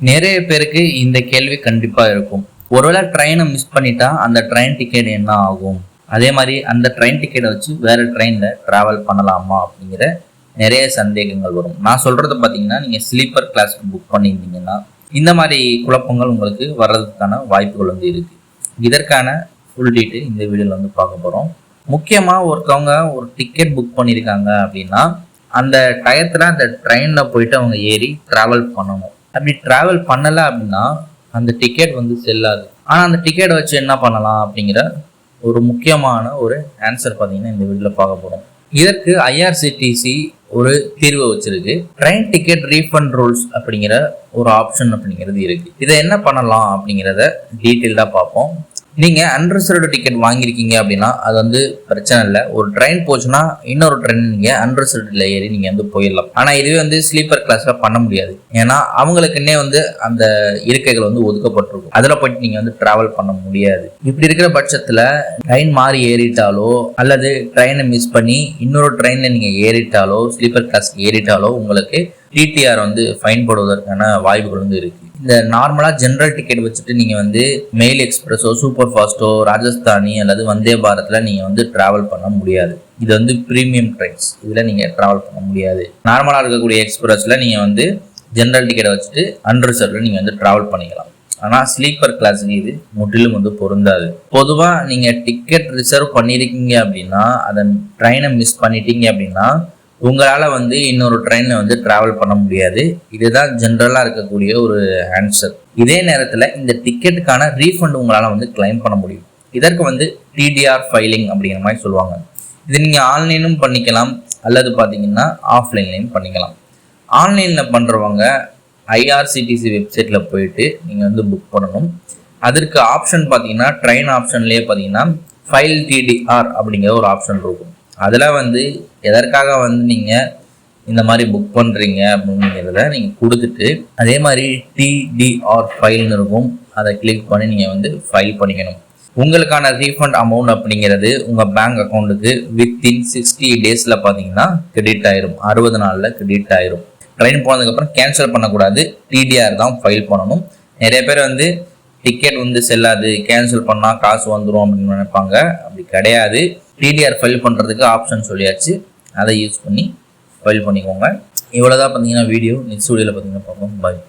நிறைய பேருக்கு இந்த கேள்வி கண்டிப்பா இருக்கும். ஒருவேளை ட்ரெயினை மிஸ் பண்ணிட்டா அந்த ட்ரெயின் டிக்கெட் என்ன ஆகும், அதே மாதிரி அந்த ட்ரெயின் டிக்கெட்டை வச்சு வேற ட்ரெயின்ல டிராவல் பண்ணலாமா அப்படிங்கிற நிறைய சந்தேகங்கள் வரும். நான் சொல்றது பார்த்தீங்கன்னா, நீங்க ஸ்லீப்பர் கிளாஸ் புக் பண்ணியிருந்தீங்கன்னா இந்த மாதிரி குழப்பங்கள் உங்களுக்கு வர்றதுக்கான வாய்ப்புகள் இருக்கு. இதற்கான ஃபுல் டீட்டெயில் இந்த வீடியோல பார்க்க போறோம். முக்கியமா ஒருத்தவங்க ஒரு டிக்கெட் புக் பண்ணியிருக்காங்க அப்படின்னா அந்த டயத்துல அந்த ட்ரெயின்ல போயிட்டு அவங்க ஏறி டிராவல் பண்ணணும். அப்படி டிராவல் பண்ணல அப்படின்னா அந்த டிக்கெட் செல்லாது. ஆனா அந்த டிக்கெட் வச்சு என்ன பண்ணலாம் அப்படிங்கிற ஒரு முக்கியமான ஒரு ஆன்சர் பார்த்தீங்கன்னா இந்த வீடியோல பார்க்க போறோம். இதற்கு ஐஆர்சிடிசி ஒரு தீர்வு வச்சிருக்கு. ட்ரெயின் டிக்கெட் ரீஃபண்ட் ரூல்ஸ் அப்படிங்கிற ஒரு ஆப்ஷன் அப்படிங்கிறது இருக்கு. இதை என்ன பண்ணலாம் அப்படிங்கிறத டீட்டெயில்டா பார்ப்போம். நீங்க அன்ரிசர்வ்டு டிக்கெட் வாங்கியிருக்கீங்க அப்படின்னா அது பிரச்சனை இல்லை. ஒரு ட்ரெயின் போச்சுன்னா இன்னொரு ட்ரெயின் நீங்க அன்ரிசர்வ்டுல ஏறி நீங்க போயிடலாம். ஆனா இதுவே ஸ்லீப்பர் கிளாஸ்ல பண்ண முடியாது. ஏன்னா அவங்களுக்குன்னே அந்த இருக்கைகள் ஒதுக்கப்பட்டிருக்கும். அதுல போயிட்டு நீங்க டிராவல் பண்ண முடியாது. இப்படி இருக்கிற பட்சத்துல ட்ரெயின் மாறி ஏறிட்டாலோ அல்லது ட்ரெயினை மிஸ் பண்ணி இன்னொரு ட்ரெயின்ல நீங்க ஏறிட்டாலோ ஸ்லீப்பர் கிளாஸ் ஏறிட்டாலோ உங்களுக்கு டிடிஆர் ஃபைன் போடுவதற்கான வாய்ப்புகள் இருக்கு. இந்த நார்மலா ஜெனரல் டிக்கெட் வச்சுட்டு நீங்க மெயில் எக்ஸ்பிரஸோ சூப்பர் ஃபாஸ்டோ ராஜஸ்தானி அல்லது வந்தே பாரத்ல நீங்க டிராவல் பண்ண முடியாது. இது பிரீமியம் ட்ரெயின்ஸ், இதுல நீங்க டிராவல் பண்ண முடியாது. நார்மலா இருக்கக்கூடிய எக்ஸ்பிரஸ்ல நீங்க ஜெனரல் டிக்கெட் வச்சுட்டு அன்ரிசர்வ்ல நீங்க டிராவல் பண்ணிக்கலாம். ஆனா ஸ்லீப்பர் கிளாஸுக்கு இது முற்றிலும் பொருந்தாது. பொதுவா நீங்க டிக்கெட் ரிசர்வ் பண்ணிருக்கீங்க அப்படின்னா அதன் ட்ரெயினை மிஸ் பண்ணிட்டீங்க அப்படின்னா உங்களால இன்னொரு ட்ரெயின்ல டிராவல் பண்ண முடியாது. இதுதான் ஜென்ரலா இருக்கக்கூடிய ஒரு ஆன்சர். இதே நேரத்துல இந்த டிக்கெட்டுக்கான ரீஃபண்ட் உங்களால கிளைம் பண்ண முடியும். இதற்கு டிடிஆர் ஃபைலிங் அப்படிங்கிற மாதிரி சொல்லுவாங்க. இது நீங்க ஆன்லைனும் பண்ணிக்கலாம் அல்லது பாத்தீங்கன்னா ஆஃப்லைன்லையும் பண்ணிக்கலாம். ஆன்லைன்ல பண்றவங்க ஐஆர்சிடிசி வெப்சைட்ல போயிட்டு நீங்க புக் பண்ணணும். அதற்கு ஆப்ஷன் பாத்தீங்கன்னா ட்ரெயின் ஆப்ஷன்லயே பாத்தீங்கன்னா ஃபைல் டிடிஆர் அப்படிங்கிற ஒரு ஆப்ஷன் இருக்கும். அதில் எதற்காக நீங்க இந்த மாதிரி புக் பண்றீங்க அப்படிங்கிறத நீங்க கொடுத்துட்டு அதே மாதிரி டிடிஆர் ஃபைல்னு இருக்கும். அதை கிளிக் பண்ணி நீங்க ஃபைல் பண்ணிக்கணும். உங்களுக்கான ரீஃபண்ட் அமௌண்ட் அப்படிங்கிறது உங்க பேங்க் அக்கௌண்ட்டுக்கு வித்தின் 60 டேஸ்ல பாத்தீங்கன்னா கிரெடிட் ஆயிரும். 60 நாள்ல கிரெடிட் ஆயிரும். ட்ரெயின் போனதுக்கு அப்புறம் கேன்சல் பண்ணக்கூடாது, டிடிஆர் தான் ஃபைல் பண்ணணும். நிறைய பேர் டிக்கெட் செல்லாது, கேன்சல் பண்ணா காசு வந்துடும் அப்படின்னு நினைப்பாங்க. அப்படி கிடையாது. டிடிஆர் ஃபைல் பண்ணுறதுக்கு ஆப்ஷன் சொல்லியாச்சு, அதை யூஸ் பண்ணி ஃபைல் பண்ணிக்கோங்க. இவ்வளோதான் பார்த்தீங்கன்னா வீடியோ. நெக்ஸ்ட் வீடியோவில் பார்த்தீங்கன்னா பார்ப்போம். பாய்.